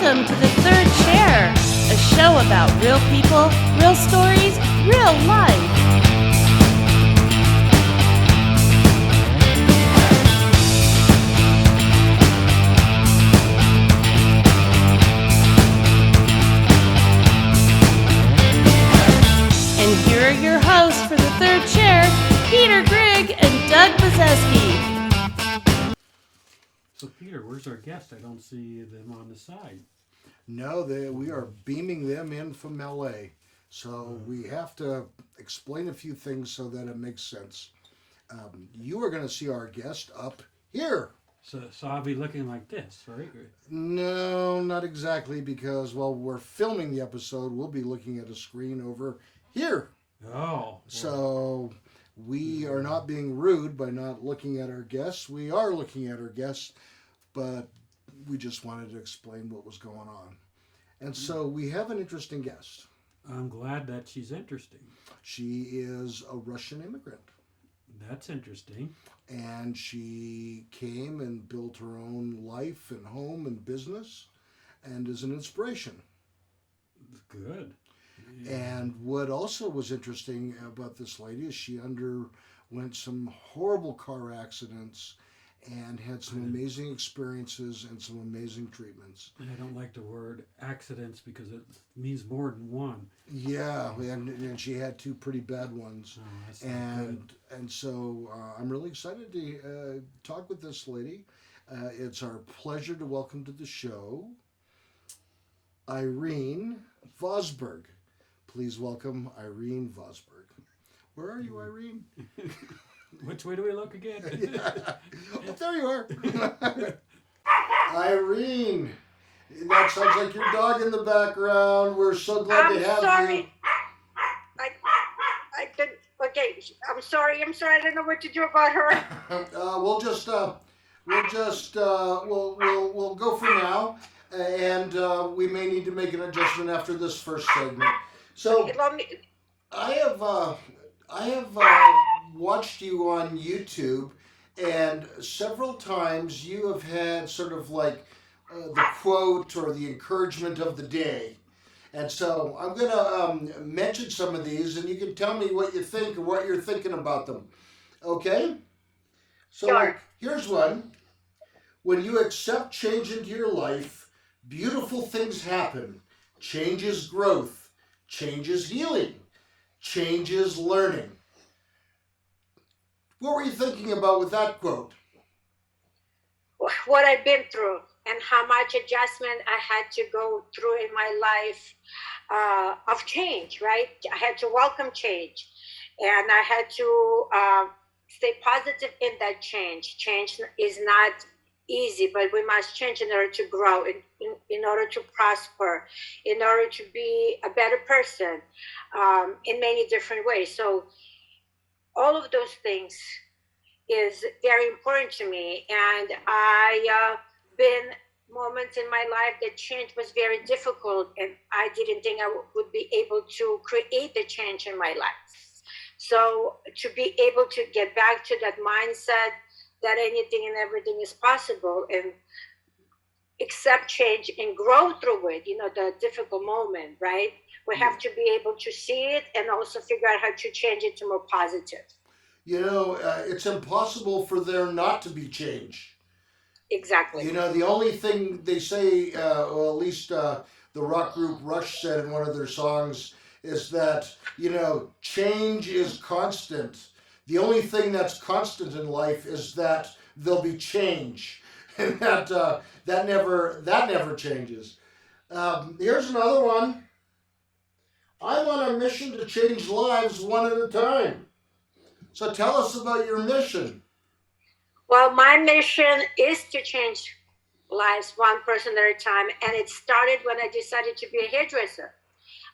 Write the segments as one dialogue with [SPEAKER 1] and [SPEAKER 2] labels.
[SPEAKER 1] Welcome to the Third Chair, a show about real people, real stories, real life. And here are your hosts for the Third Chair, Peter Grigg and Doug Bazeski.
[SPEAKER 2] So Peter, where's our guest? I don't see them on the side.
[SPEAKER 3] No, we are beaming them in from LA. So we have to explain a few things so that it makes sense. You are going to see our guest up here.
[SPEAKER 2] So I'll be looking like this, right?
[SPEAKER 3] No, not exactly, because while we're filming the episode, we'll be looking at a screen over here.
[SPEAKER 2] Oh.
[SPEAKER 3] So we are not being rude by not looking at our guests. We are looking at our guests, but we just wanted to explain what was going on. And so we have an interesting guest.
[SPEAKER 2] I'm glad that she's interesting.
[SPEAKER 3] She is a Russian immigrant.
[SPEAKER 2] That's interesting.
[SPEAKER 3] And she came and built her own life and home and business and is an inspiration.
[SPEAKER 2] Good. Yeah.
[SPEAKER 3] And what also was interesting about this lady is she underwent some horrible car accidents and had some amazing experiences and some amazing treatments.
[SPEAKER 2] I don't like the word accidents because it means more than one.
[SPEAKER 3] Yeah, and she had two pretty bad ones.
[SPEAKER 2] Oh, that's not good.
[SPEAKER 3] And so I'm really excited to talk with this lady. It's our pleasure to welcome to the show Irene Vosberg. Please welcome Irene Vosberg. Where are you, Irene?
[SPEAKER 2] Which way do we look again?
[SPEAKER 3] Oh, there you are. Irene, that sounds like your dog in the background. We're so glad to have you.
[SPEAKER 4] I didn't. Okay, I'm sorry. I don't know what to do about her.
[SPEAKER 3] We'll go for now, and we may need to make an adjustment after this first segment. So I have watched you on YouTube, and several times you have had sort of like the quote or the encouragement of the day. And so I'm going to mention some of these, and you can tell me what you think or what you're thinking about them. Okay? So
[SPEAKER 4] Sure.
[SPEAKER 3] Here's one. When you accept change into your life, beautiful things happen. Change is growth. Change is healing. Change is learning. What were you thinking about with that quote?
[SPEAKER 4] What I've been through and how much adjustment I had to go through in my life of change, right? I had to welcome change, and I had to stay positive in that change. Change is not easy, but we must change in order to grow, in order to prosper, in order to be a better person in many different ways. So all of those things is very important to me. And I been moments in my life that change was very difficult, and I didn't think I would be able to create the change in my life. So to be able to get back to that mindset that anything and everything is possible, and accept change and grow through it, the difficult moment, right? We have to be able to see it and also figure out how to change it to more positive.
[SPEAKER 3] It's impossible for there not to be change.
[SPEAKER 4] Exactly.
[SPEAKER 3] The only thing they say, well, at least the rock group Rush said in one of their songs, is that, change is constant. The only thing that's constant in life is that there'll be change, and that never changes. Here's another one. I'm on a mission to change lives one at a time. So tell us about your mission.
[SPEAKER 4] Well, my mission is to change lives one person at a time, and it started when I decided to be a hairdresser.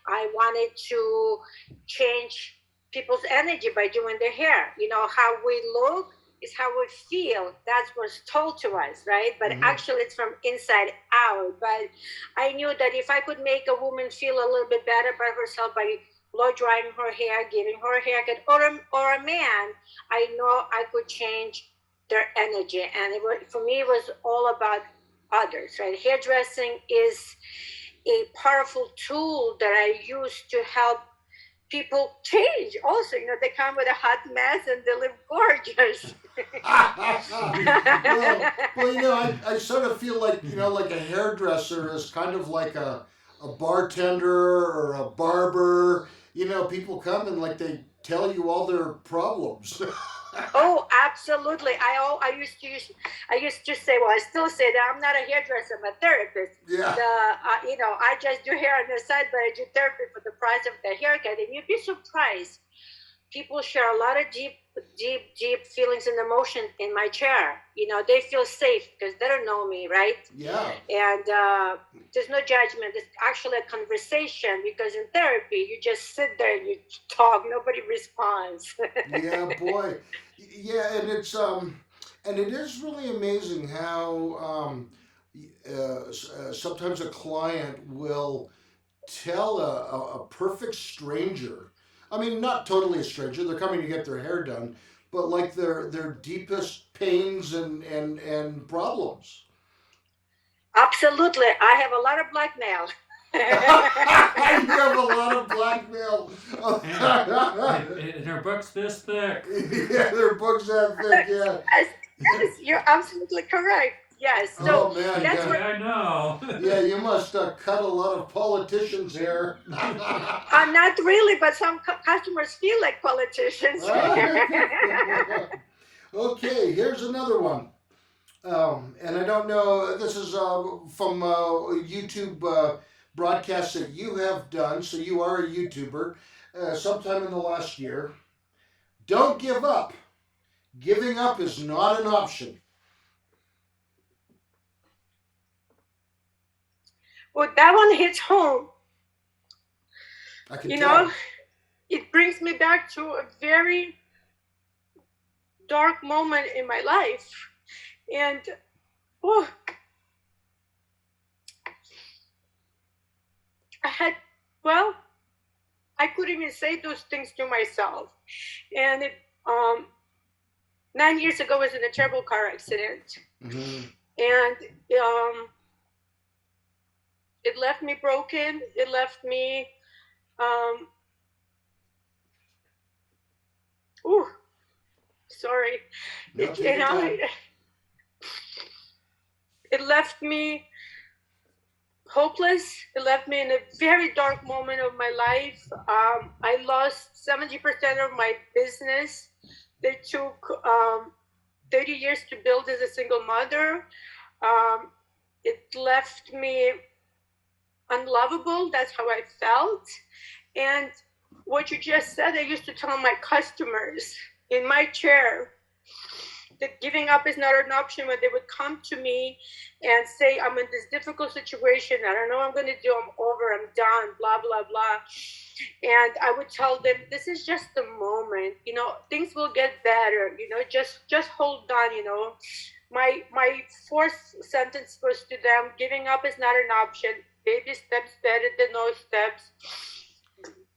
[SPEAKER 4] I wanted to change people's energy by doing their hair. How we look is how we feel. That's what's told to us, right? But actually it's from inside out. But I knew that if I could make a woman feel a little bit better by herself by blow drying her hair, giving her a haircut, or a man, I know I could change their energy. And for me, it was all about others, right? Hairdressing is a powerful tool that I use to help people change also. They come with a hot mess and they look gorgeous.
[SPEAKER 3] well, I sort of feel like, like a hairdresser is kind of like a bartender or a barber. People come and like they tell you all their problems.
[SPEAKER 4] Oh, absolutely. I used to say, well, I still say that I'm not a hairdresser, I'm a therapist.
[SPEAKER 3] Yeah.
[SPEAKER 4] I just do hair on the side, but I do therapy for the price of the haircut. And you'd be surprised. People share a lot of deep feelings and emotion in my chair. They feel safe because they don't know me, right?
[SPEAKER 3] Yeah.
[SPEAKER 4] And there's no judgment. It's actually a conversation, because in therapy, you just sit there and you talk. Nobody responds.
[SPEAKER 3] Yeah, boy. Yeah, and it is really amazing how sometimes a client will tell a perfect stranger. I mean, not totally a stranger. They're coming to get their hair done, but like their deepest pains and problems.
[SPEAKER 4] Absolutely. I have a lot of blackmail.
[SPEAKER 3] You have a lot of blackmail.
[SPEAKER 2] And her book's this thick.
[SPEAKER 3] Yeah, their book's that thick, yeah.
[SPEAKER 4] Yes, you're absolutely correct. Yes. So
[SPEAKER 3] man,
[SPEAKER 4] that's
[SPEAKER 3] yeah.
[SPEAKER 2] I know.
[SPEAKER 3] Yeah, you must cut a lot of politicians' hair.
[SPEAKER 4] Not really, but some customers feel like politicians.
[SPEAKER 3] Okay, here's another one. And I don't know, this is from YouTube broadcasts that you have done, so you are a YouTuber, sometime in the last year. Don't give up. Giving up is not an option.
[SPEAKER 4] Well, that one hits home.
[SPEAKER 3] I can tell.
[SPEAKER 4] It brings me back to a very dark moment in my life. And, I couldn't even say those things to myself. And 9 years ago, I was in a terrible car accident.
[SPEAKER 3] Mm-hmm.
[SPEAKER 4] And it left me broken. It left me, sorry. It left me hopeless. It left me in a very dark moment of my life. I lost 70% of my business. They took 30 years to build as a single mother. It left me unlovable. That's how I felt. And what you just said, I used to tell my customers in my chair that giving up is not an option. When they would come to me and say, I'm in this difficult situation, I don't know what I'm going to do, I'm over, I'm done, blah, blah, blah. And I would tell them, this is just a moment, things will get better, just hold on, My fourth sentence was to them, giving up is not an option. Baby steps better than no steps.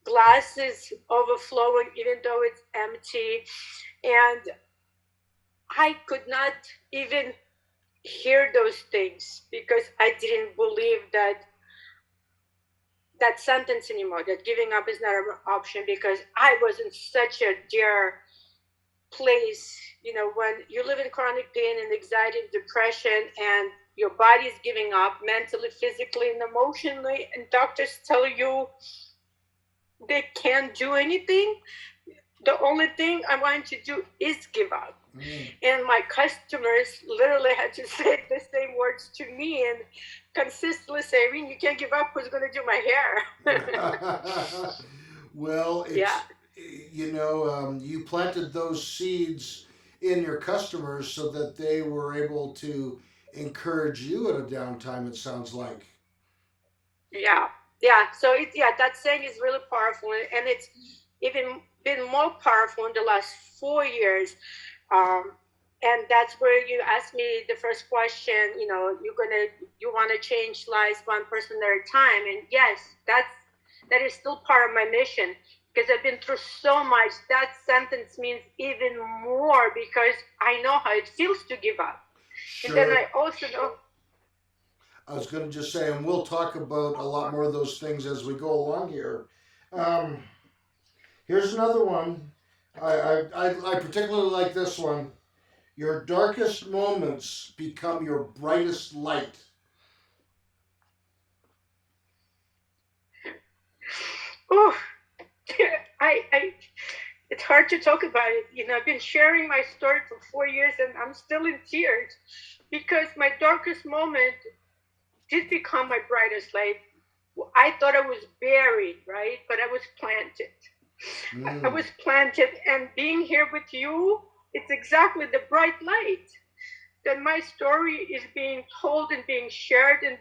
[SPEAKER 4] Glass is overflowing even though it's empty. And I could not even hear those things because I didn't believe that sentence anymore, that giving up is not an option, because I was in such a dear place. When you live in chronic pain and anxiety and depression and your body is giving up mentally, physically, and emotionally, and doctors tell you they can't do anything, the only thing I want to do is give up. And my customers literally had to say the same words to me and consistently say, Irene, you can't give up. Who's going to do my hair?
[SPEAKER 3] Well, it's, you planted those seeds in your customers so that they were able to encourage you at a downtime, it sounds like.
[SPEAKER 4] Yeah. So that saying is really powerful, and it's even been more powerful in the last 4 years. And that's where you asked me the first question, you want to change lives one person at a time. And yes, that is still part of my mission, because I've been through so much. That sentence means even more, because I know how it feels to give up.
[SPEAKER 3] Sure.
[SPEAKER 4] And then I also know
[SPEAKER 3] I was going to just say, and we'll talk about a lot more of those things as we go along here. Here's another one. I particularly like this one. Your darkest moments become your brightest light.
[SPEAKER 4] Oh, it's hard to talk about it. I've been sharing my story for 4 years and I'm still in tears because my darkest moment did become my brightest light. I thought I was buried, right? But I was planted. I was planted, and being here with you, it's exactly the bright light that my story is being told and being shared and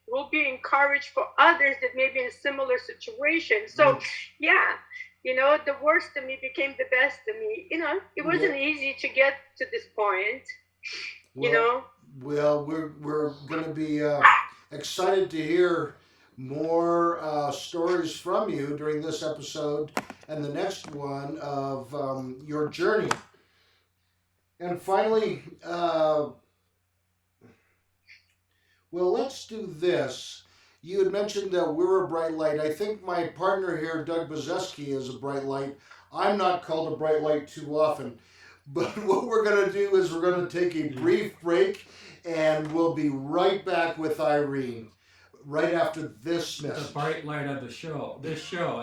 [SPEAKER 4] will be encouraged for others that may be in a similar situation. So, yeah, the worst of me became the best of me. It wasn't easy to get to this point.
[SPEAKER 3] Well, we're going to be excited to hear more stories from you during this episode and the next one of your journey. And finally, well, let's do this. You had mentioned that we're a bright light. I think my partner here, Doug Bazeski, is a bright light. I'm not called a bright light too often. But what we're going to do is we're going to take a brief break, and we'll be right back with Irene right after this message.
[SPEAKER 2] The bright light of the show. This show.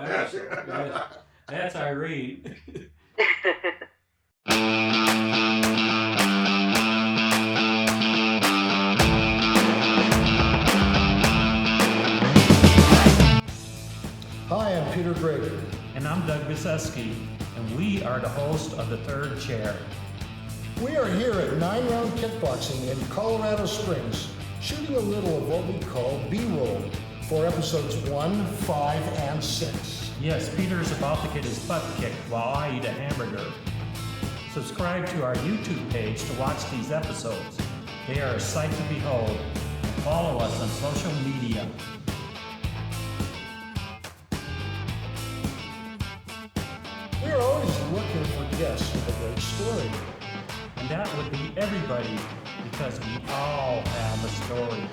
[SPEAKER 2] That's Irene.
[SPEAKER 3] Hi, I'm Peter Grader.
[SPEAKER 5] And I'm Doug Bazeski, and we are the host of The Third Chair.
[SPEAKER 3] We are here at 9-Round Kickboxing in Colorado Springs, shooting a little of what we call B-roll for episodes 1, 5, and 6.
[SPEAKER 5] Yes, Peter's about to get his butt kicked while I eat a hamburger. Subscribe to our YouTube page to watch these episodes. They are a sight to behold. Follow us on social media.
[SPEAKER 3] We're always looking for guests with a great story.
[SPEAKER 5] And that would be everybody, because we all have a story.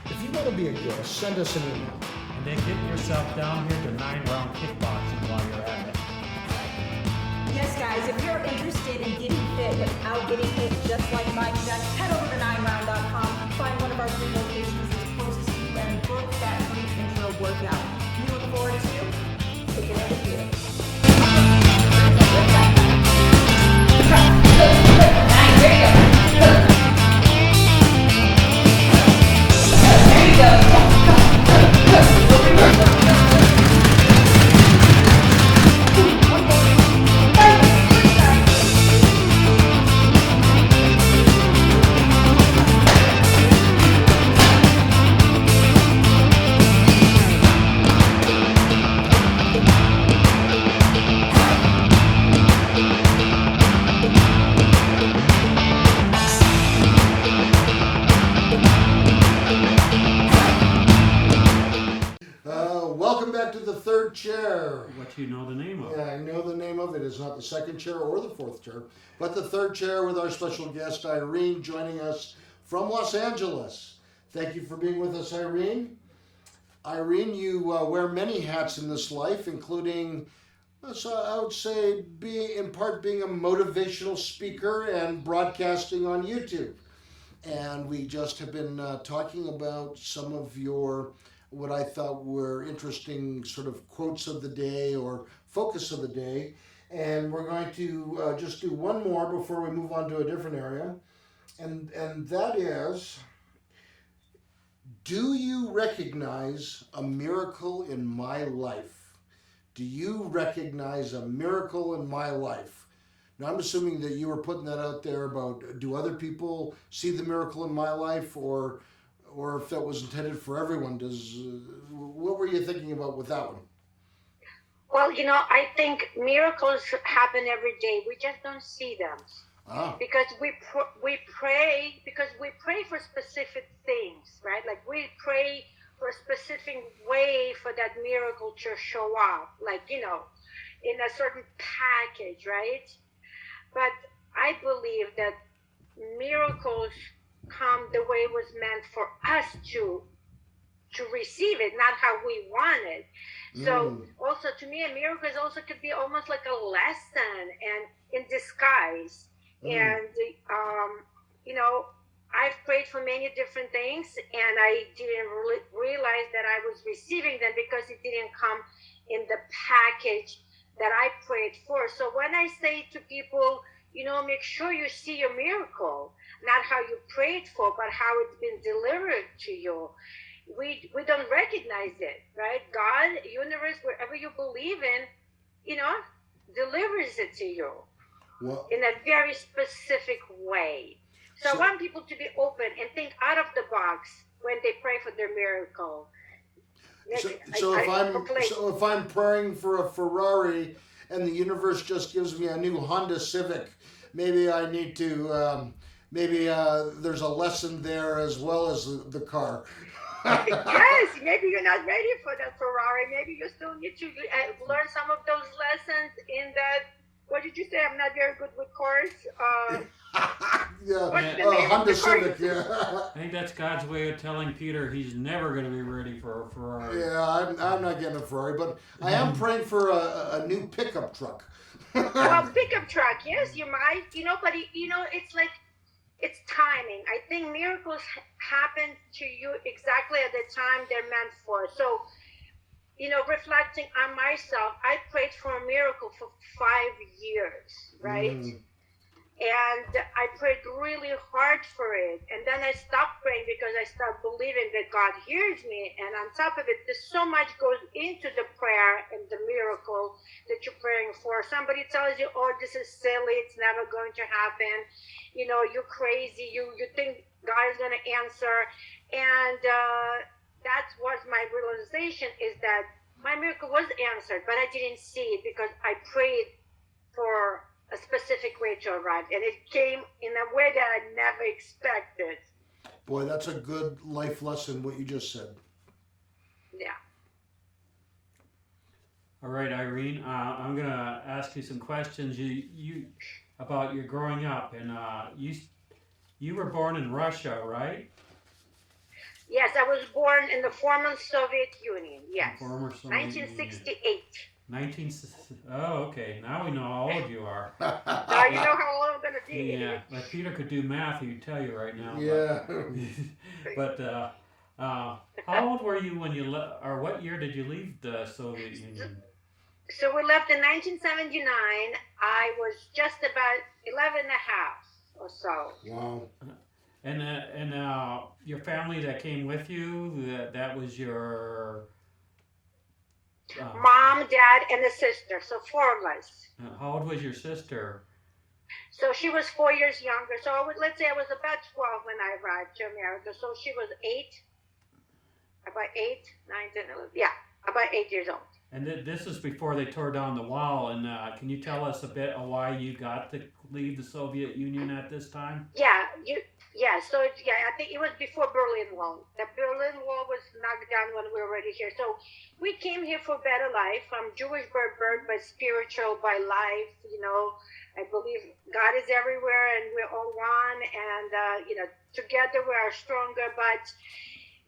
[SPEAKER 3] If you want to be a guest, send us an email.
[SPEAKER 5] And then get yourself down here to 9-Round Kickboxing while you're at it.
[SPEAKER 6] Yes, guys, if you're interested in getting fit without getting hit just like Mike, just head over to 9round.com, find one of our 3 locations that's closest to you, and book that free intro workout. We look forward to taking it with you.
[SPEAKER 3] Welcome back to the Third Chair.
[SPEAKER 2] What you know the name of?
[SPEAKER 3] Yeah, I know the name of it. It's not the second chair or the fourth chair, but the third chair with our special guest, Irene, joining us from Los Angeles. Thank you for being with us, Irene. Irene, you wear many hats in this life, including, so I would say, being a motivational speaker and broadcasting on YouTube. And we just have been talking about some of your what I thought were interesting sort of quotes of the day or focus of the day. And we're going to just do one more before we move on to a different area. And that is, do you recognize a miracle in my life? Do you recognize a miracle in my life? Now, I'm assuming that you were putting that out there about, do other people see the miracle in my life, or if that was intended for everyone? What were you thinking about with that one?
[SPEAKER 4] Well, I think miracles happen every day. We just don't see them. Because we pray for specific things, right? Like we pray for a specific way for that miracle to show up, like, in a certain package, right? But I believe that miracles come the way it was meant for us to receive it, not how we want it. So also to me, a miracle is also could be almost like a lesson and in disguise. And you know, I've prayed for many different things, and I didn't really realize that I was receiving them because it didn't come in the package that I prayed for. So when I say to people, you know, make sure you see your miracle, not how you prayed for, but how it's been delivered to you. We don't recognize it, right? God, universe, wherever you believe in, you know, delivers it to you in a very specific way. So I want people to be open and think out of the box when they pray for their miracle.
[SPEAKER 3] So if I'm praying for a Ferrari and the universe just gives me a new Honda Civic, maybe I need to there's a lesson there as well as the car.
[SPEAKER 4] Yes, maybe you're not ready for the Ferrari. Maybe you still need to learn some of those lessons in that. What did you say? I'm not very good with cars.
[SPEAKER 3] Honda Civic. Yeah.
[SPEAKER 2] I think that's God's way of telling Peter he's never going to be ready for a Ferrari.
[SPEAKER 3] Yeah, I'm not getting a Ferrari, but I am praying for a new pickup truck.
[SPEAKER 4] Well, pickup truck, yes, you might. You know, but it's like it's timing. I think miracles happen to you exactly at the time they're meant for. So, you know, reflecting on myself, I prayed for a miracle for 5 years, right? And I prayed really hard for it. And then I stopped praying because I started believing that God hears me. And on top of it, there's so much goes into the prayer and the miracle that you're praying for. Somebody tells you, oh, this is silly. It's never going to happen. You know, you're crazy. You think God is going to answer. And that was my realization, is that my miracle was answered, but I didn't see it because I prayed for a specific way to arrive, and it came in a way that I never expected.
[SPEAKER 3] Boy, that's a good life lesson, what you just said.
[SPEAKER 4] Yeah.
[SPEAKER 2] All right, Irene, I'm going to ask you some questions you about your growing up, and you were born in Russia, right?
[SPEAKER 4] Yes, I was born in the former Soviet Union. Yes,
[SPEAKER 2] Former Soviet
[SPEAKER 4] 1968.
[SPEAKER 2] Oh, okay. Now we know how old you are.
[SPEAKER 4] Now you know how old I'm gonna be.
[SPEAKER 2] Yeah, if Peter could do math, he'd tell you right now.
[SPEAKER 3] Yeah.
[SPEAKER 2] But how old were you when you left, or what year did you leave the Soviet Union?
[SPEAKER 4] So we left in 1979. I was just about 11 and a half or so.
[SPEAKER 3] Wow.
[SPEAKER 2] And your family that came with you, that was your...
[SPEAKER 4] Mom, Dad, and a sister, so 4 of us.
[SPEAKER 2] How old was your sister?
[SPEAKER 4] So she was 4 years younger. So let's say I was about 12 when I arrived to America. So she was 8, about 8, 9, 10, 11. Yeah, about 8 years old.
[SPEAKER 2] And this is before they tore down the wall. And can you tell us a bit of why you got to leave the Soviet Union at this time?
[SPEAKER 4] So I think it was before Berlin Wall. The Berlin Wall was knocked down when we were already here. So we came here for a better life. I'm Jewish by birth, but spiritual by life. You know, I believe God is everywhere and we're all one. And, together we are stronger. But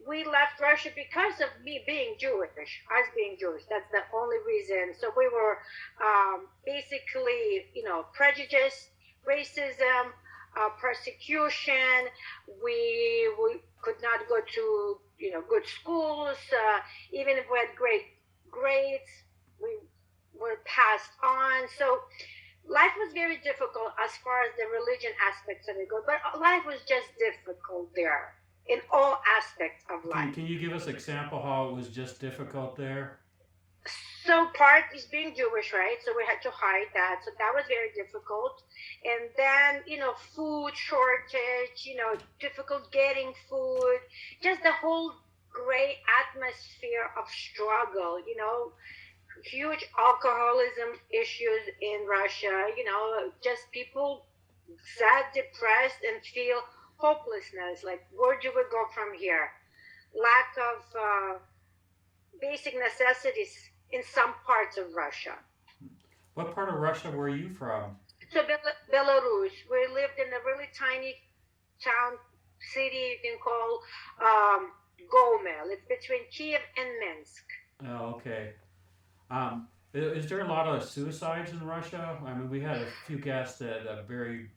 [SPEAKER 4] we left Russia because of me being Jewish, us being Jewish. That's the only reason. So we were basically, prejudice, racism, persecution. We could not go to good schools. Even if we had great grades, we were passed on. So life was very difficult as far as the religion aspects of it go. But life was just difficult there in all aspects of life.
[SPEAKER 2] Can you give us an example how it was just difficult there?
[SPEAKER 4] So part is being Jewish, right? So we had to hide that. So that was very difficult. And then, food shortage, difficult getting food, just the whole gray atmosphere of struggle, huge alcoholism issues in Russia, just people sad, depressed, and feel hopelessness. Like, where do we go from here? Lack of basic necessities in some parts of Russia.
[SPEAKER 2] What part of Russia were you from?
[SPEAKER 4] So Belarus. We lived in a really tiny town city you can call Gomel. It's between Kiev and Minsk.
[SPEAKER 2] Oh, okay. Is there a lot of suicides in Russia? I mean, we had a few guests that are very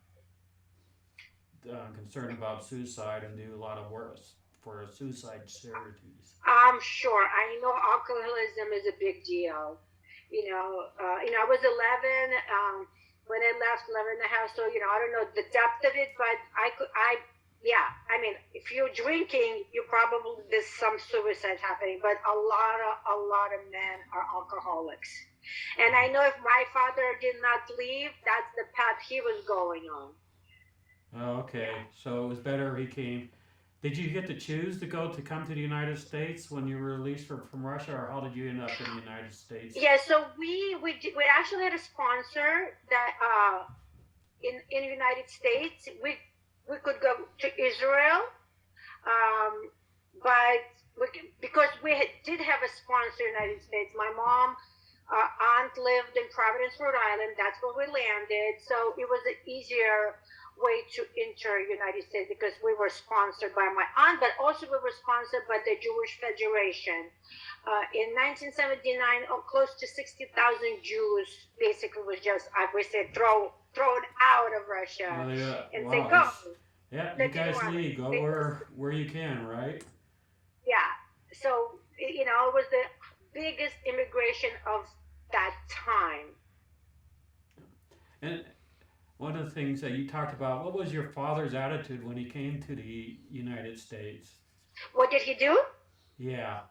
[SPEAKER 2] concerned about suicide and do a lot of work for suicide charities.
[SPEAKER 4] I'm sure. I know alcoholism is a big deal. I was 11 when I left 11 and a half. So, I don't know the depth of it, but I mean, if you're drinking, there's some suicide happening, but a lot of men are alcoholics. And I know if my father did not leave, that's the path he was going on.
[SPEAKER 2] Oh, okay. So it was better he came. Did you get to choose to come to the United States when you were released from Russia, or how did you end up in the United States?
[SPEAKER 4] Yeah, so we actually had a sponsor that in the United States we could go to Israel, but because did have a sponsor in the United States. My mom aunt lived in Providence, Rhode Island. That's where we landed, so it was an easier way to enter United States because we were sponsored by my aunt, but also we were sponsored by the Jewish Federation. In 1979, close to 60,000 Jews basically was just, I would say, thrown out of Russia and say, go.
[SPEAKER 2] Yeah, you guys leave, go where you can, right?
[SPEAKER 4] Yeah, so, it was the biggest immigration of that time.
[SPEAKER 2] And one of the things that you talked about, what was your father's attitude when he came to the United States?
[SPEAKER 4] What did he do?
[SPEAKER 2] Yeah.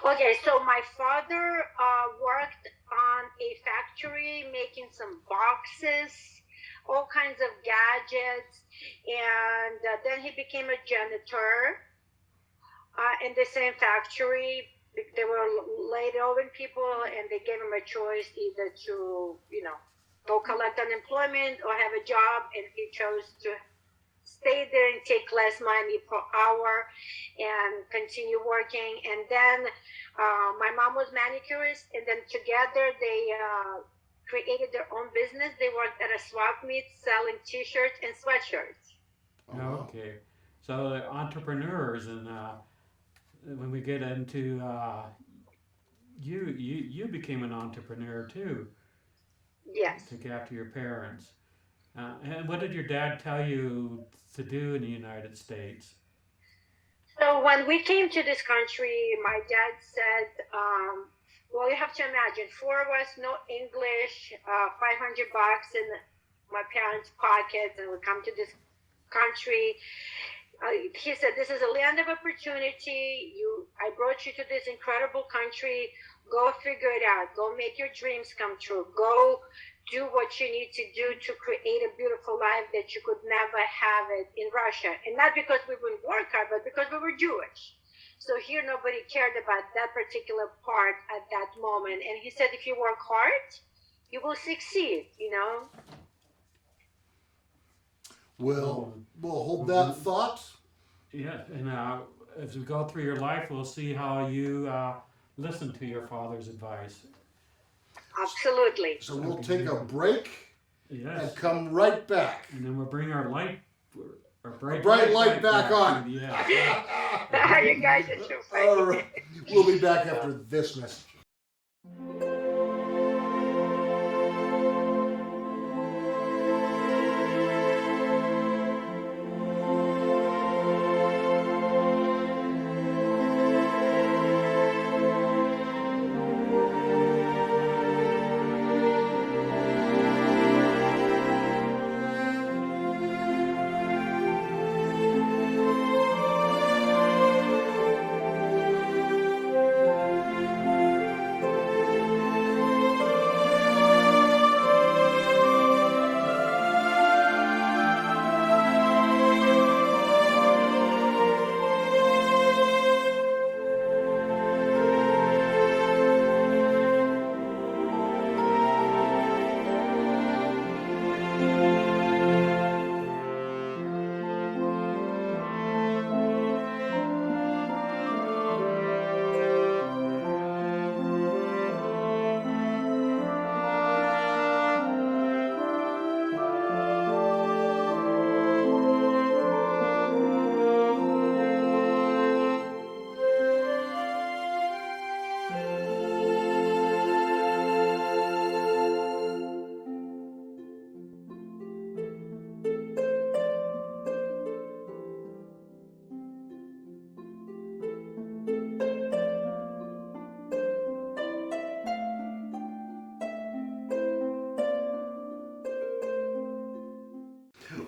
[SPEAKER 4] Okay, so my father worked on a factory making some boxes, all kinds of gadgets, and then he became a janitor in the same factory. They were laid over people, and they gave him a choice either to, go collect unemployment or have a job, and he chose to stay there and take less money per hour and continue working. And then my mom was manicurist, and then together they created their own business. They worked at a swap meet selling t-shirts and sweatshirts.
[SPEAKER 2] Okay, so the entrepreneurs, and when we get into you became an entrepreneur too.
[SPEAKER 4] Yes.
[SPEAKER 2] Took after your parents. And what did your dad tell you to do in the United States?
[SPEAKER 4] So when we came to this country, my dad said, well, you have to imagine, 4 of us, no English, $500 in my parents' pockets, and we come to this country. He said, this is a land of opportunity. I brought you to this incredible country. Go figure it out. Go make your dreams come true. Go do what you need to do to create a beautiful life that you could never have it in Russia. And not because we wouldn't work hard, but because we were Jewish. So here nobody cared about that particular part at that moment. And he said, if you work hard, you will succeed,
[SPEAKER 3] We'll hold that thought.
[SPEAKER 2] Yeah, and as we go through your life, we'll see how you listen to your father's advice.
[SPEAKER 4] Absolutely.
[SPEAKER 3] So we'll take a break and come right back.
[SPEAKER 2] And then we'll bring our
[SPEAKER 3] bright light back on.
[SPEAKER 2] Yeah.
[SPEAKER 4] You guys are so funny.
[SPEAKER 3] All right. We'll be back after this message.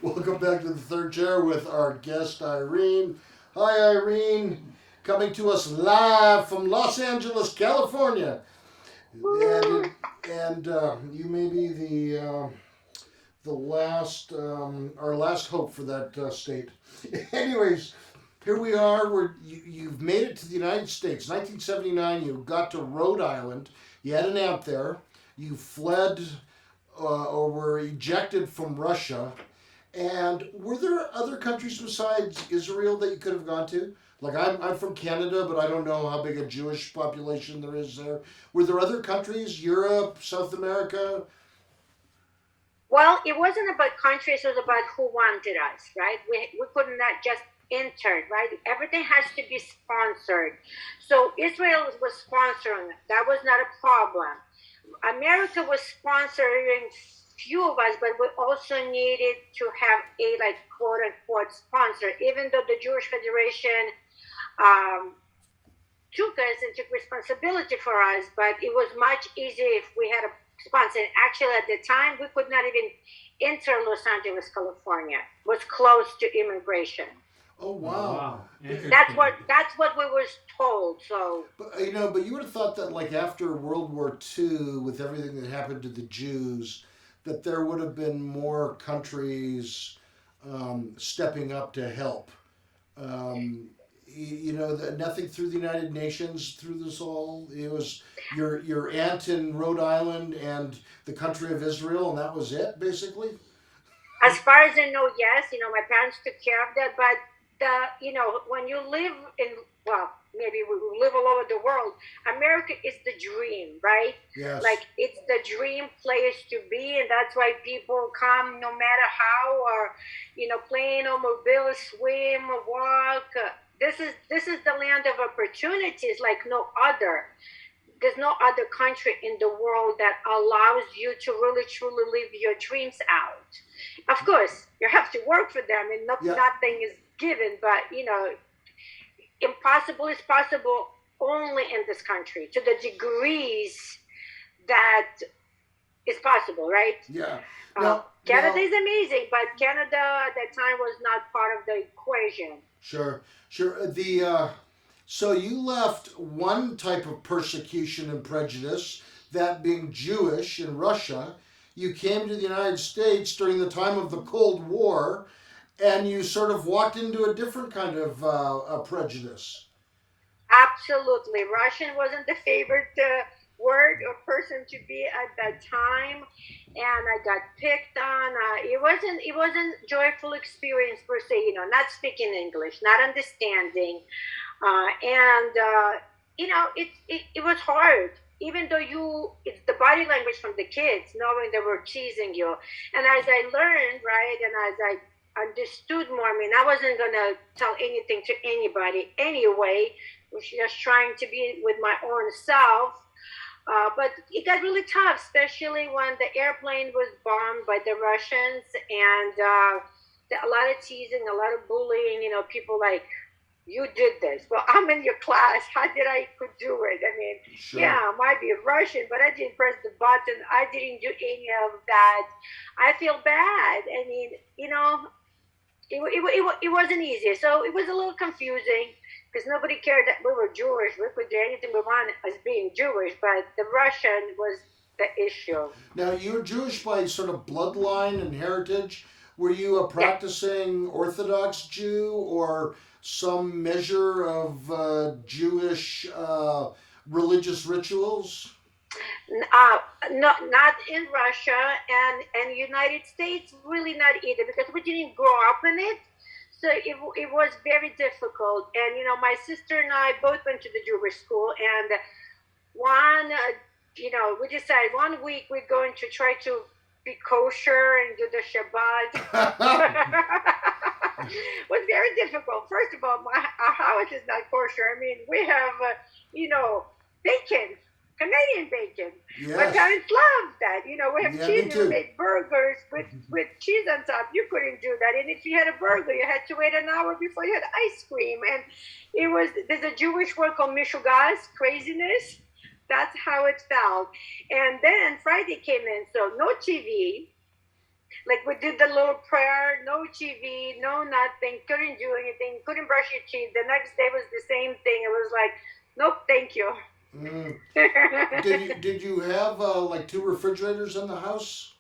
[SPEAKER 3] Welcome back to the Third Chair with our guest Irene. Hi Irene, coming to us live from Los Angeles, California. And you may be the last, our last hope for that state. Anyways, here we are. You've made it to the United States. 1979, you got to Rhode Island. You had an aunt there. You fled or were ejected from Russia. And were there other countries besides Israel that you could have gone to? Like I'm from Canada, but I don't know how big a Jewish population there is there. Were there other countries, Europe, South America?
[SPEAKER 4] Well, it wasn't about countries, it was about who wanted us, right? We could not just enter, right? Everything has to be sponsored. So Israel was sponsoring it. That was not a problem. America was sponsoring few of us, but we also needed to have a like quote unquote sponsor, even though the Jewish Federation took us and took responsibility for us, but it was much easier if we had a sponsor. Actually, at the time, we could not even enter Los Angeles, California. It was closed to immigration.
[SPEAKER 3] Oh wow!
[SPEAKER 4] That's what we were told. So,
[SPEAKER 3] but you would have thought that like after World War II, with everything that happened to the Jews, that there would have been more countries stepping up to help. Nothing through the United Nations through this all. It was your aunt in Rhode Island and the country of Israel, and that was it, basically.
[SPEAKER 4] As far as I know, yes. My parents took care of that, but when you live in, well, maybe we live all over the world, America is the dream, right?
[SPEAKER 3] Yes.
[SPEAKER 4] Like, it's the dream place to be, and that's why people come no matter how, or, plane, automobile, swim, walk. This is the land of opportunities like no other. There's no other country in the world that allows you to really, truly live your dreams out. Of course, you have to work for them, and nothing is given, but, impossible is possible only in this country to the degrees that is possible, right?
[SPEAKER 3] Yeah.
[SPEAKER 4] Canada is amazing, but Canada at that time was not part of the equation.
[SPEAKER 3] Sure. So you left one type of persecution and prejudice, that being Jewish in Russia. You came to the United States during the time of the Cold War, and you sort of walked into a different kind of prejudice.
[SPEAKER 4] Absolutely. Russian wasn't the favorite word or person to be at that time, and I got picked on. It wasn't joyful experience per se, not speaking English, not understanding, it was hard. Even though it's the body language from the kids, knowing they were teasing you. And as I learned, right, and as I understood more, I wasn't going to tell anything to anybody anyway. I was just trying to be with my own self. But it got really tough, especially when the airplane was bombed by the Russians, and a lot of teasing, a lot of bullying, people like, you did this. Well, I'm in your class. How did I could do it?
[SPEAKER 3] Sure.
[SPEAKER 4] Yeah, I might be Russian, but I didn't press the button. I didn't do any of that. I feel bad. It wasn't easy. So it was a little confusing because nobody cared that we were Jewish. We could do anything we wanted as being Jewish, but the Russian was the issue.
[SPEAKER 3] Now, you're Jewish by sort of bloodline and heritage. Were you a practicing Orthodox Jew or some measure of Jewish religious rituals?
[SPEAKER 4] No, not in Russia and United States, really not either, because we didn't grow up in it. So it was very difficult. And, my sister and I both went to the Jewish school, and we decided 1 week we're going to try to be kosher and do the Shabbat. It was very difficult. First of all, our house is not kosher. We have, bacon, Canadian bacon.
[SPEAKER 3] Yes.
[SPEAKER 4] My parents love that. We have cheese.
[SPEAKER 3] Me
[SPEAKER 4] We make burgers with cheese on top. You couldn't do that. And if you had a burger, you had to wait an hour before you had ice cream. And there's a Jewish word called mishugas, craziness. That's how it felt. And then Friday came in, so no TV. Like we did the little prayer, no TV, no nothing, couldn't do anything, couldn't brush your teeth. The next day was the same thing. It was like, nope, thank you.
[SPEAKER 3] Did you have like 2 refrigerators in the house?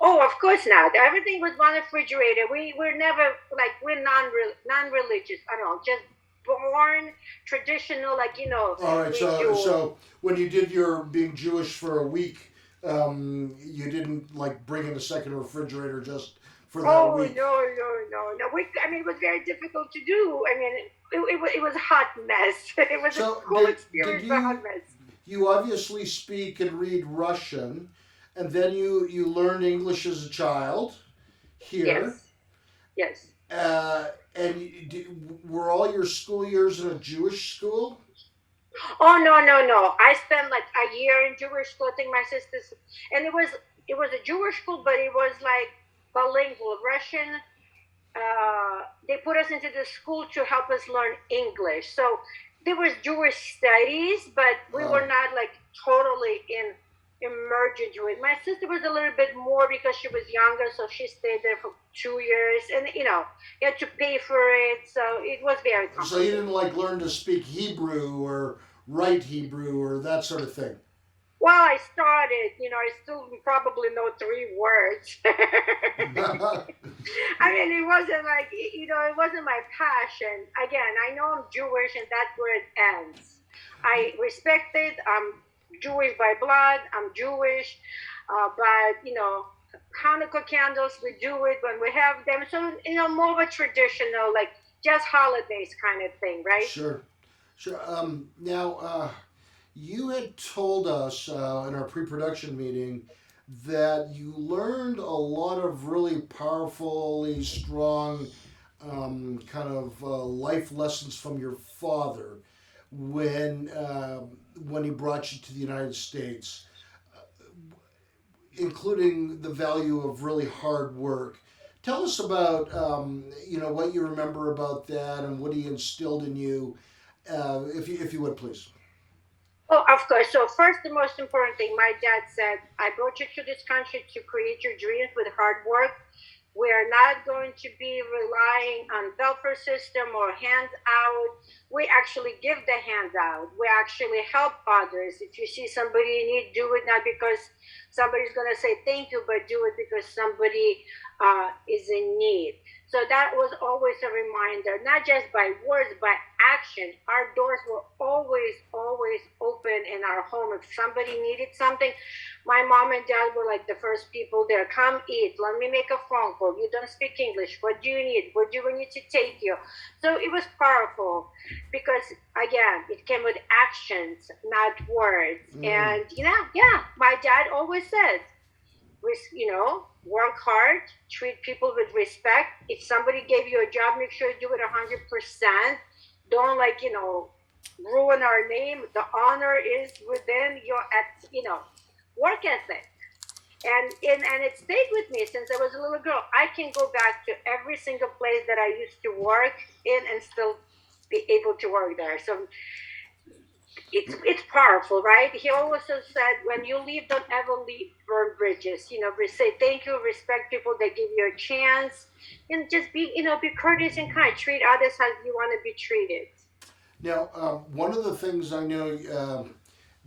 [SPEAKER 4] Oh, of course not. Everything was one refrigerator. We're never like we're non-religious. I don't know, just born traditional, like
[SPEAKER 3] All right,
[SPEAKER 4] we
[SPEAKER 3] so
[SPEAKER 4] do.
[SPEAKER 3] so when you did your being Jewish for a week, you didn't like bring in a second refrigerator just for that
[SPEAKER 4] Oh
[SPEAKER 3] week.
[SPEAKER 4] no. I mean, it was very difficult to do. I mean, it was a hot mess. It was
[SPEAKER 3] So
[SPEAKER 4] a cool
[SPEAKER 3] did
[SPEAKER 4] experience, but a hot mess.
[SPEAKER 3] you obviously speak and read Russian, and then you learned English as a child here.
[SPEAKER 4] Yes.
[SPEAKER 3] And were all your school years in a Jewish school?
[SPEAKER 4] Oh no. I spent like a year in Jewish school. I think my sisters, and it was a Jewish school, but it was like bilingual Russian. They put us into the school to help us learn English. So there was Jewish studies, but we were not like totally immersed into it. My sister was a little bit more because she was younger, so she stayed there for 2 years, and you had to pay for it, so it was very complicated.
[SPEAKER 3] So you didn't like learn to speak Hebrew or write Hebrew or that sort of thing?
[SPEAKER 4] Well, I started, I still probably know 3 words. I mean, it wasn't like, it wasn't my passion. Again, I know I'm Jewish and that's where it ends. I respect it. I'm Jewish by blood. I'm Jewish. But, Hanukkah candles, we do it when we have them. So, more of a traditional, like just holidays kind of thing, right?
[SPEAKER 3] Sure. Now, you had told us in our pre-production meeting that you learned a lot of really powerfully strong kind of life lessons from your father when he brought you to the United States, including the value of really hard work. Tell us about what you remember about that and what he instilled in you, if you would, please.
[SPEAKER 4] Oh, of course. So first, the most important thing, my dad said, I brought you to this country to create your dreams with hard work. We are not going to be relying on welfare system or hands out. We actually give the hands out. We actually help others. If you see somebody in need, do it not because somebody's going to say thank you, but do it because somebody is in need. So that was always a reminder, not just by words, by action. Our doors were always open in our home. If somebody needed something, my mom and dad were like the first people there. Come eat. Let me make a phone call. You don't speak English. What do you need? Where do we need to take you? So it was powerful because, again, it came with actions, not words. And, my dad always said, work hard, treat people with respect. If somebody gave you a job, make sure you do it 100%. Don't ruin our name. The honor is within your, work ethic. And it stayed with me since I was a little girl. I can go back to every single place that I used to work in and still be able to work there. So it's powerful, right? He also said, when you leave, don't ever burn bridges. Say thank you, respect people that give you a chance, and just be courteous and kind. Treat others as you want to be treated.
[SPEAKER 3] Now, one of the things I know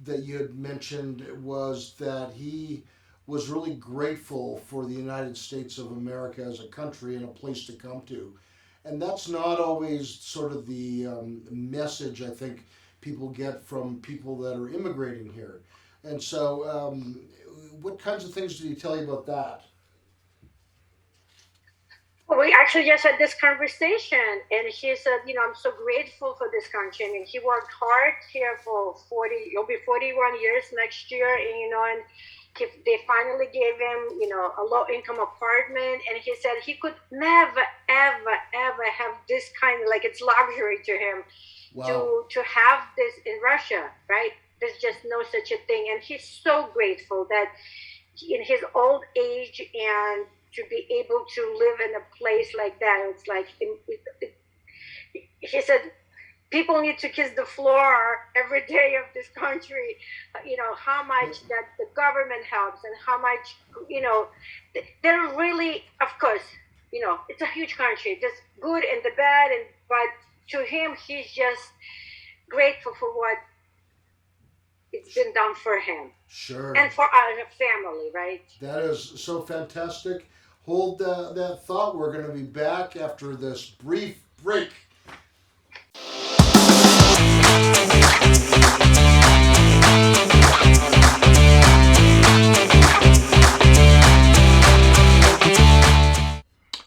[SPEAKER 3] that you had mentioned was that he was really grateful for the United States of America as a country and a place to come to. And that's not always sort of the message, I think, people get from people that are immigrating here. And so what kinds of things did he tell you about that?
[SPEAKER 4] Well, we actually just had this conversation, and he said, I'm so grateful for this country. I mean, he worked hard here for it'll be 41 years next year, and they finally gave him, a low-income apartment, and he said he could never, ever, ever have this kind of, it's luxury to him. Wow. To have this in Russia, right? There's just no such a thing. And he's so grateful that in his old age and to be able to live in a place like that, it's like, he said, people need to kiss the floor every day of this country. How much that the government helps and how much, they're really, of course, it's a huge country. There's good and the bad, but to him, he's just grateful for what it's been done for him.
[SPEAKER 3] Sure.
[SPEAKER 4] And for our family, right?
[SPEAKER 3] That is so fantastic. Hold that thought. We're going to be back after this brief break.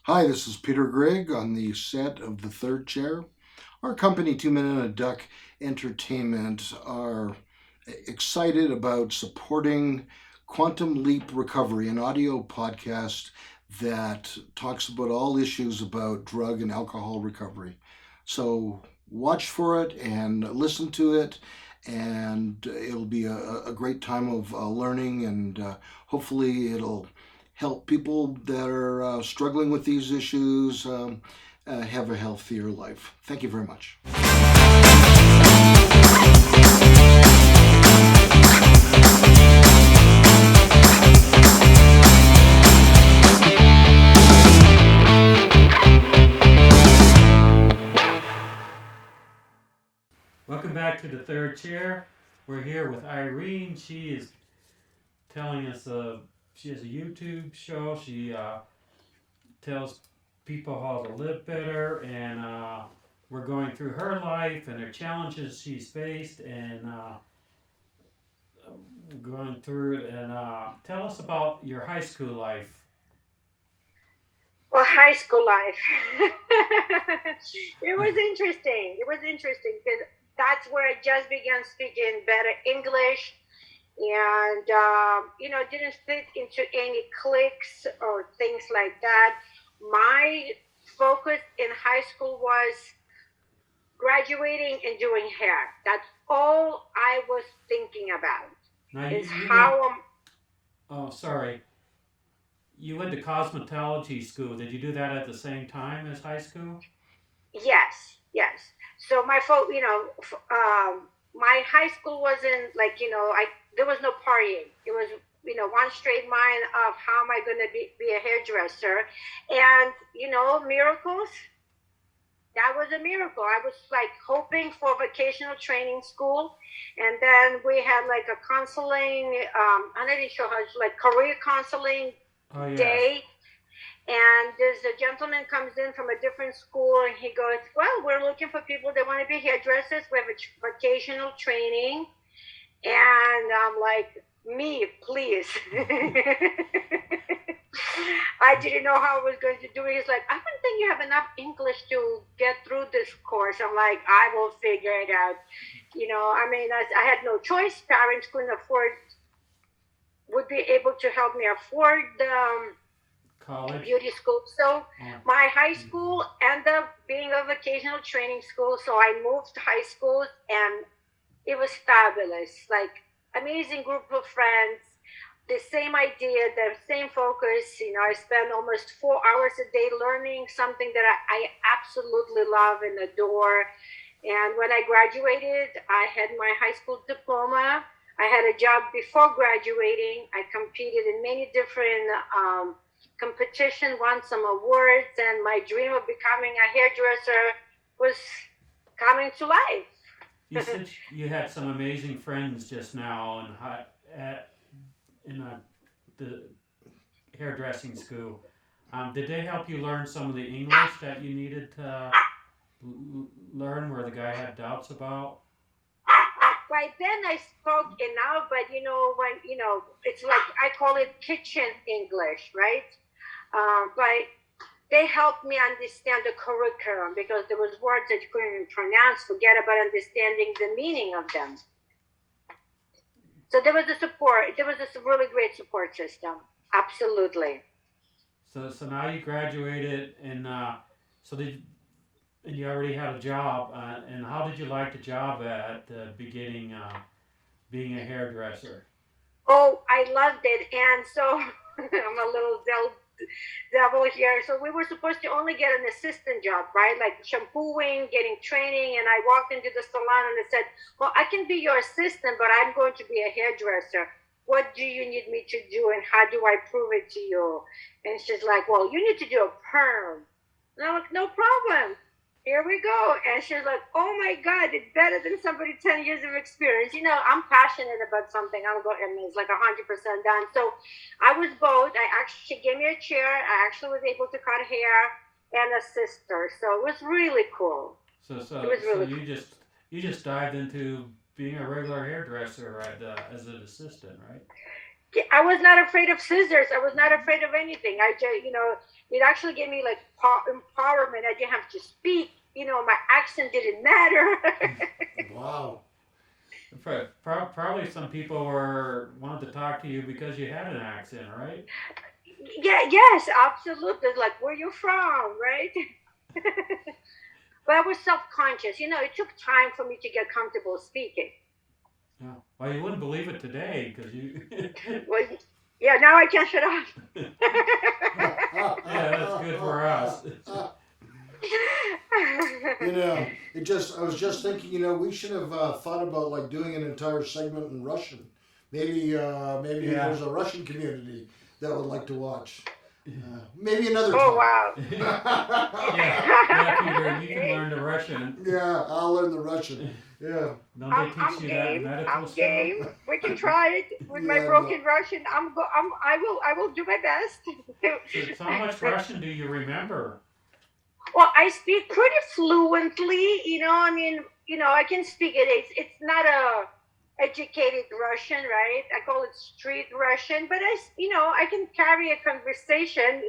[SPEAKER 3] Hi, this is Peter Gregg on the set of The Third Chair. Our company, 2 Men and a Duck Entertainment, are excited about supporting Quantum Leap Recovery, an audio podcast that talks about all issues about drug and alcohol recovery. So watch for it and listen to it, and it'll be a great time of learning, and hopefully it'll help people that are struggling with these issues have a healthier life. Thank you very much.
[SPEAKER 2] Welcome back to the Third Chair. We're here with Irene. She is telling us she has a YouTube show. She tells people how to live better, and we're going through her life and her challenges she's faced, and going through it. And tell us about your high school life.
[SPEAKER 4] Well, high school life. It was interesting. Because that's where I just began speaking better English, and didn't fit into any cliques or things like that. My focus in high school was graduating and doing hair. That's all I was thinking about.
[SPEAKER 2] Now, sorry. You went to cosmetology school. Did you do that at the same time as high school?
[SPEAKER 4] Yes. So my my high school wasn't like, there was no partying. It was, one straight mind of how am I going to be a hairdresser. And, miracles, that was a miracle. I was like hoping for vocational training school. And then we had like a counseling, I'm not even sure how it's like career counseling day. And there's a gentleman comes in from a different school, and he goes, well, we're looking for people that want to be hairdressers. We have a vocational training. And I'm like, me, please. I didn't know how I was going to do it. He's like, I don't think you have enough English to get through this course. I'm like, I will figure it out. I had no choice. Parents would be able to help me afford the
[SPEAKER 2] college
[SPEAKER 4] beauty school. So my high school ended up being a vocational training school. So I moved to high school, and it was fabulous. Like, amazing group of friends, the same idea, the same focus. I spent almost 4 hours a day learning something that I absolutely love and adore. And when I graduated, I had my high school diploma. I had a job before graduating. I competed in many different competition, won some awards, and my dream of becoming a hairdresser was coming to life.
[SPEAKER 2] You said you had some amazing friends just now in the hairdressing school. Did they help you learn some of the English that you needed to learn, where the guy had doubts about?
[SPEAKER 4] By then I spoke enough, but it's like, I call it kitchen English, right? But they helped me understand the curriculum, because there was words that you couldn't even pronounce. Forget about understanding the meaning of them. So there was a support. There was a really great support system. Absolutely.
[SPEAKER 2] So now you graduated, and and you already had a job. And how did you like the job at the beginning, being a hairdresser?
[SPEAKER 4] Oh, I loved it. And so I'm a little devil here. So we were supposed to only get an assistant job, right? Like shampooing, getting training. And I walked into the salon and they said, well, I can be your assistant, but I'm going to be a hairdresser. What do you need me to do and how do I prove it to you? And she's like, well, you need to do a perm. And I'm like, no problem. Here we go. And she's like, oh my God, it's better than somebody 10 years of experience. You know, I'm passionate about something. I'm going, and it's like 100% done. So I was both. She gave me a chair. I actually was able to cut hair and assist her. So it was really cool.
[SPEAKER 2] So
[SPEAKER 4] cool.
[SPEAKER 2] you just dived into being a regular hairdresser as an assistant, right?
[SPEAKER 4] I was not afraid of scissors. I was not afraid of anything. I just, it actually gave me like empowerment. I didn't have to speak. My accent didn't matter.
[SPEAKER 3] Wow.
[SPEAKER 2] Probably some people wanted to talk to you because you had an accent, right?
[SPEAKER 4] Yeah. Yes, absolutely. Like, where you from, right? But I was self-conscious. It took time for me to get comfortable speaking.
[SPEAKER 2] Yeah. Well, you wouldn't believe it today because you.
[SPEAKER 4] Well, yeah, now I can't shut up.
[SPEAKER 2] Yeah, that's good for us.
[SPEAKER 3] I was just thinking, we should have thought about like doing an entire segment in Russian. Maybe there's a Russian community that would like to watch. Maybe another time.
[SPEAKER 4] Oh, wow.
[SPEAKER 2] Yeah, Peter, you can learn the Russian.
[SPEAKER 3] Yeah, I'll learn the Russian. Yeah.
[SPEAKER 2] Don't they teach you that in medical
[SPEAKER 4] I'm
[SPEAKER 2] school?
[SPEAKER 4] game. We can try it with my broken Russian. I will do my best.
[SPEAKER 2] So how much Russian do you remember?
[SPEAKER 4] Well, I speak pretty fluently. I can speak it. It's not a educated Russian, right? I call it street Russian, but I can carry a conversation.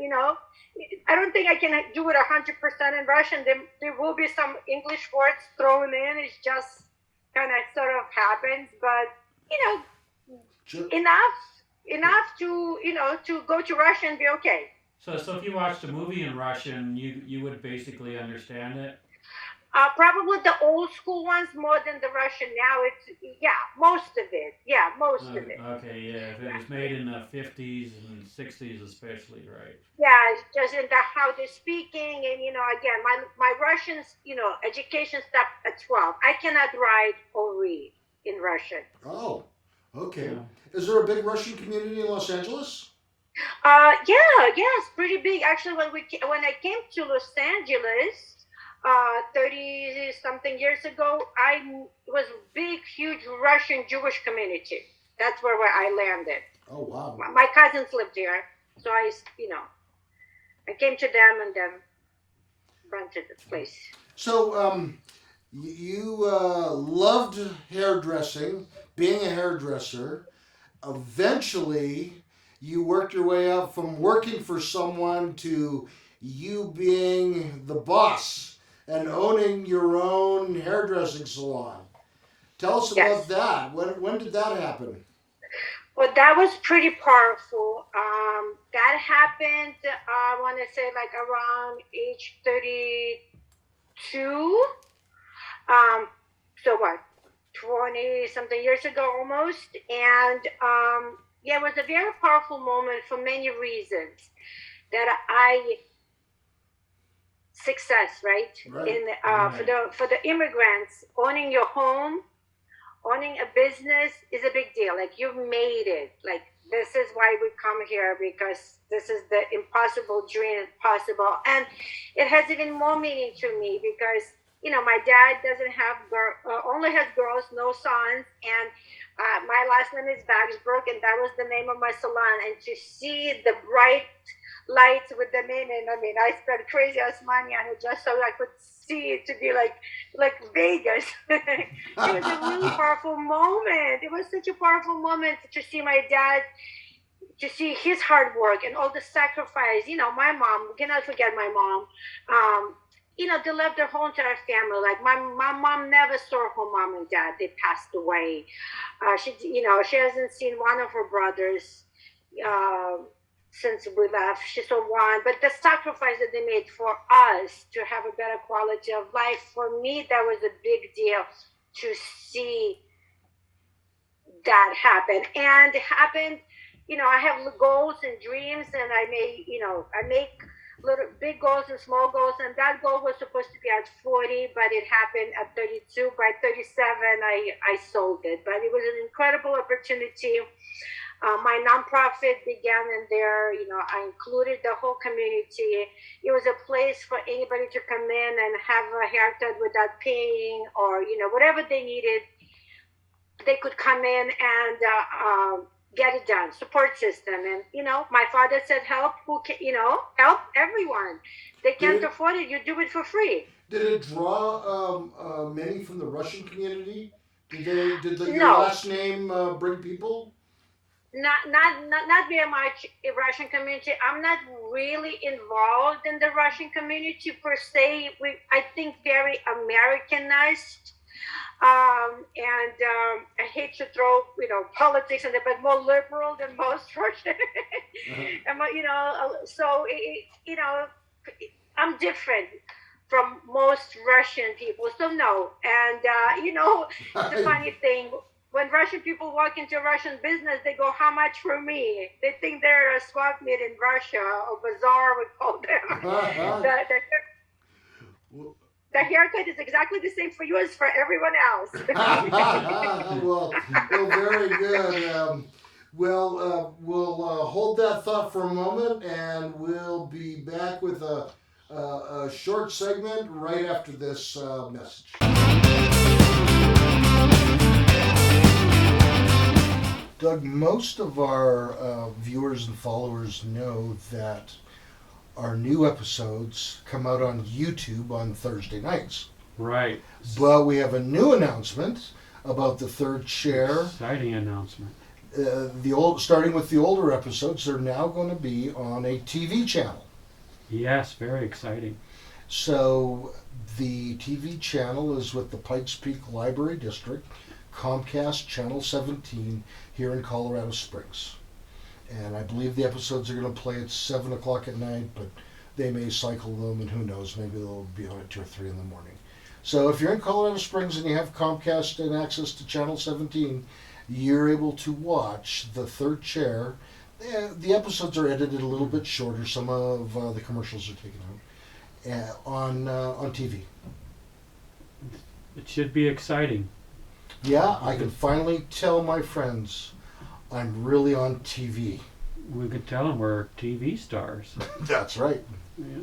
[SPEAKER 4] I don't think I can do it 100% in Russian. There will be some English words thrown in. It's just kind of sort of happens, but enough to go to Russia and be okay.
[SPEAKER 2] So if you watched a movie in Russian, you would basically understand it?
[SPEAKER 4] Probably the old school ones more than the Russian. Now most of it. Yeah, most of it.
[SPEAKER 2] Okay, yeah. If it was made in the 50s and 60s especially, right?
[SPEAKER 4] Yeah, it's just in how they're speaking. And, again, my Russian's, education stopped at 12. I cannot write or read in Russian.
[SPEAKER 3] Oh, okay.
[SPEAKER 2] Yeah.
[SPEAKER 3] Is there a big Russian community in Los Angeles?
[SPEAKER 4] Yes, pretty big. Actually, when I came to Los Angeles, 30-something years ago, I was a big, huge Russian Jewish community. That's where I landed.
[SPEAKER 3] Oh, wow.
[SPEAKER 4] My cousins lived here, so I came to them and then rented the place.
[SPEAKER 3] So, you loved hairdressing, being a hairdresser. Eventually, you worked your way up from working for someone to you being the boss and owning your own hairdressing salon. Tell us about that. When did that happen?
[SPEAKER 4] Well, that was pretty powerful. That happened, I want to say, like around age 32. So what, 20-something years ago almost. And it was a very powerful moment for many reasons. Success, right? For the immigrants, owning your home, owning a business is a big deal. Like, you've made it. Like, this is why we come here, because this is the impossible dream possible. And it has even more meaning to me because, my dad only has girls, no sons. And my last name is Vaksberg, and that was the name of my salon. And to see the bright lights with the name in, I spent crazy ass money on it just so I could see it to be like Vegas. It was a really powerful moment. It was such a powerful moment to see my dad, to see his hard work and all the sacrifice. My mom, we cannot forget my mom. They left their whole entire family. Like, my mom never saw her mom and dad. They passed away. She hasn't seen one of her brothers since we left. She saw one, but the sacrifice that they made for us to have a better quality of life, for me, that was a big deal to see that happen. And it happened, I have goals and dreams, and I make little big goals and small goals, and that goal was supposed to be at 40, but it happened at 32. By 37, I sold it, but it was an incredible opportunity. My nonprofit began in there. I included the whole community. It was a place for anybody to come in and have a haircut without paying, or whatever they needed. They could come in and get it done. Support system, and my father said, "Help help everyone. They can't afford it. You do it for free."
[SPEAKER 3] Did it draw many from the Russian community? Did your
[SPEAKER 4] No.
[SPEAKER 3] last name bring people?
[SPEAKER 4] Not very much in Russian community. I'm not really involved in the Russian community per se. I think very Americanized. I hate to throw politics in there, but more liberal than most Russian. So I'm different from most Russian people. So no, and the funny thing, when Russian people walk into a Russian business, they go, "How much for me?" They think they're a swap meet in Russia, or bazaar we call them. The haircut is exactly the same for you as for everyone else.
[SPEAKER 3] well, very good. We'll hold that thought for a moment, and we'll be back with a short segment right after this message. Doug, most of our viewers and followers know that our new episodes come out on YouTube on Thursday nights.
[SPEAKER 2] Right.
[SPEAKER 3] But we have a new announcement about the Third Chair.
[SPEAKER 2] Exciting announcement.
[SPEAKER 3] Starting with the older episodes, they're now going to be on a TV channel.
[SPEAKER 2] Yes, very exciting.
[SPEAKER 3] So the TV channel is with the Pikes Peak Library District, Comcast Channel 17 here in Colorado Springs. And I believe the episodes are going to play at 7 o'clock at night, but they may cycle them, and who knows, maybe they'll be on at 2 or 3 in the morning. So if you're in Colorado Springs and you have Comcast and access to Channel 17, you're able to watch the Third Chair. The episodes are edited a little bit shorter. Some of the commercials are taken out on TV.
[SPEAKER 2] It should be exciting.
[SPEAKER 3] Yeah, I can finally tell my friends I'm really on TV.
[SPEAKER 2] We could tell them we're TV stars.
[SPEAKER 3] That's right.
[SPEAKER 2] Yeah.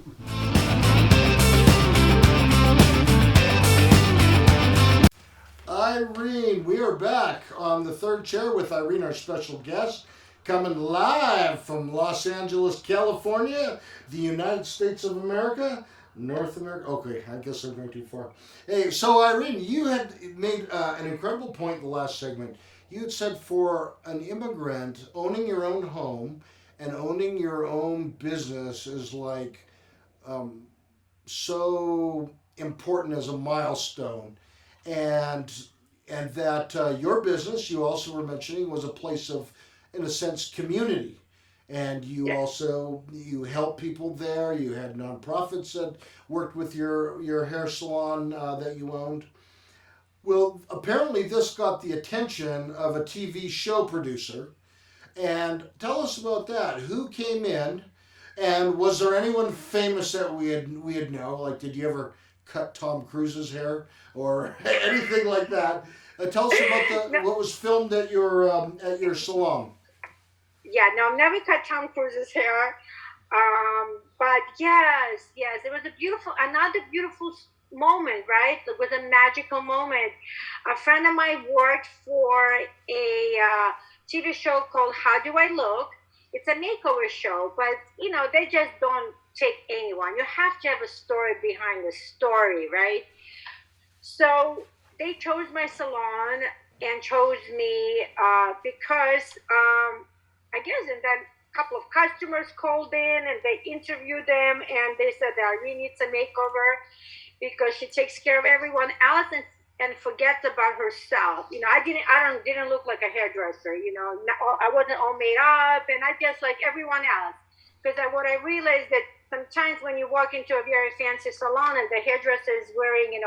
[SPEAKER 3] Irene, we are back on the Third Chair with Irene, our special guest, coming live from Los Angeles, California, the United States of America, North America. Okay, I guess I'm going too far. Hey, so Irene, you had made an incredible point in the last segment. You had said for an immigrant, owning your own home and owning your own business is like so important as a milestone. And that your business, you also were mentioning, was a place of, in a sense, community. And you also, you help people there. You had nonprofits that worked with your hair salon that you owned. Well, apparently this got the attention of a TV show producer. And tell us about that. Who came in, and was there anyone famous that we'd know? Like, did you ever cut Tom Cruise's hair or anything like that? Tell us about what was filmed at your salon.
[SPEAKER 4] Yeah, no, I've never cut Tom Cruise's hair. But yes, it was another beautiful moment, right? It was a magical moment. A friend of mine worked for a TV show called How Do I Look? It's a makeover show, but they just don't take anyone. You have to have a story behind the story, right? So they chose my salon and chose me because I guess in that couple of customers called in and they interviewed them, and they said that Irene needs a makeover because she takes care of everyone else and forgets about herself. I didn't look like a hairdresser. I wasn't all made up, and I just like everyone else. Because what I realized that sometimes when you walk into a very fancy salon and the hairdresser is wearing,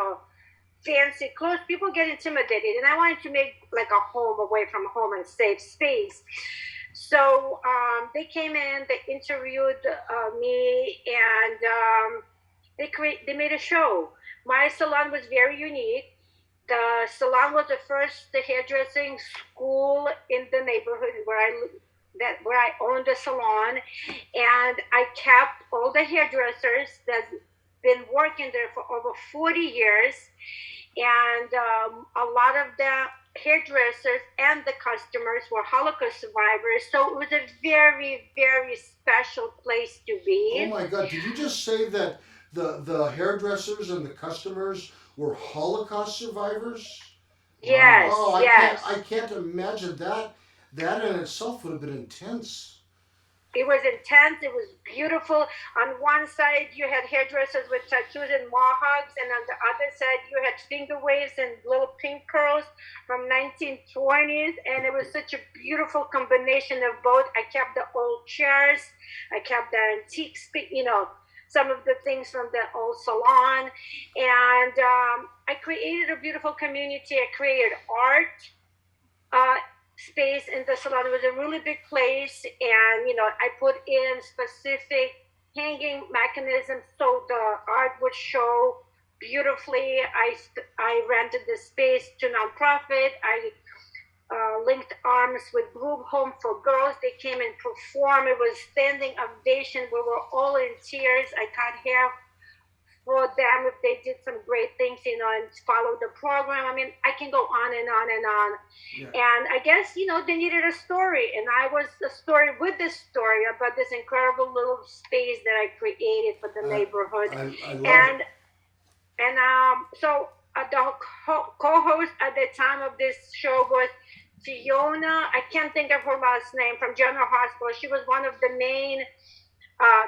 [SPEAKER 4] fancy clothes, people get intimidated. And I wanted to make like a home away from home and safe space. So they came in, they interviewed me, and they made a show. My salon was very unique. The salon was the first hairdressing school in the neighborhood where I owned a salon, and I kept all the hairdressers that's been working there for over 40 years, and a lot of the hairdressers and the customers were Holocaust survivors, so it was a very, very special place to be.
[SPEAKER 3] Oh my God, did you just say that the hairdressers and the customers were Holocaust survivors?
[SPEAKER 4] Yes,
[SPEAKER 3] Wow. Oh,
[SPEAKER 4] yes.
[SPEAKER 3] I can't imagine that. That in itself would have been intense.
[SPEAKER 4] It was intense. It was beautiful. On one side, you had hairdressers with tattoos and mohawks, and on the other side, you had finger waves and little pink curls from 1920s, and it was such a beautiful combination of both. I kept the old chairs. I kept the antiques, some of the things from the old salon, and I created a beautiful community. I created art space in the salon. It was a really big place, and I put in specific hanging mechanisms so the art would show beautifully. I rented the space to nonprofit. I linked arms with Group Home for Girls. They came and performed. It was standing ovation. We were all in tears. I cut hair for them if they did some great things, and followed the program. I mean, I can go on and on and on. Yeah. And I guess, they needed a story, and I was a story with this story about this incredible little space that I created for the neighborhood.
[SPEAKER 3] I love it.
[SPEAKER 4] And so the co-host at the time of this show was Fiona, I can't think of her last name, from General Hospital. She was one of the main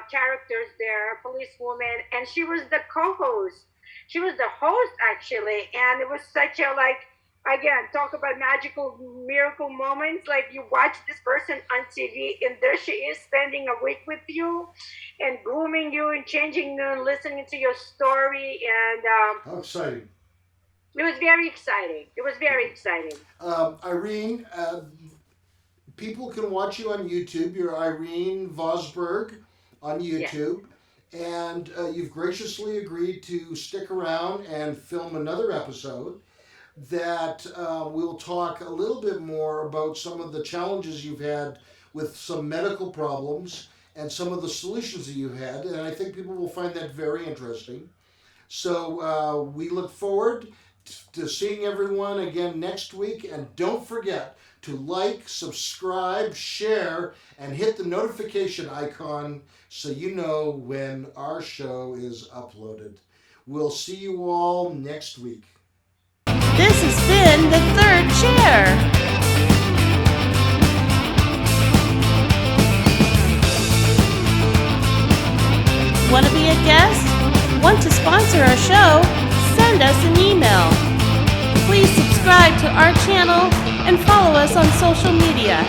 [SPEAKER 4] characters there, policewoman, and she was the co-host. She was the host, actually, and it was such a, again, talk about magical miracle moments. Like, you watch this person on TV, and there she is spending a week with you and grooming you and changing you and listening to your story. And
[SPEAKER 3] how exciting.
[SPEAKER 4] It was very exciting. It was very exciting.
[SPEAKER 3] Irene, people can watch you on YouTube. You're Irene Vosberg on YouTube. Yes. And you've graciously agreed to stick around and film another episode that we'll talk a little bit more about some of the challenges you've had with some medical problems and some of the solutions that you've had. And I think people will find that very interesting. So we look forward to seeing everyone again next week. And don't forget to like, subscribe, share, and hit the notification icon so you know when our show is uploaded. We'll see you all next week.
[SPEAKER 1] This has been the Third Chair. Want to be a guest? Want to sponsor our show? Send us an email. Please subscribe to our channel and follow us on social media.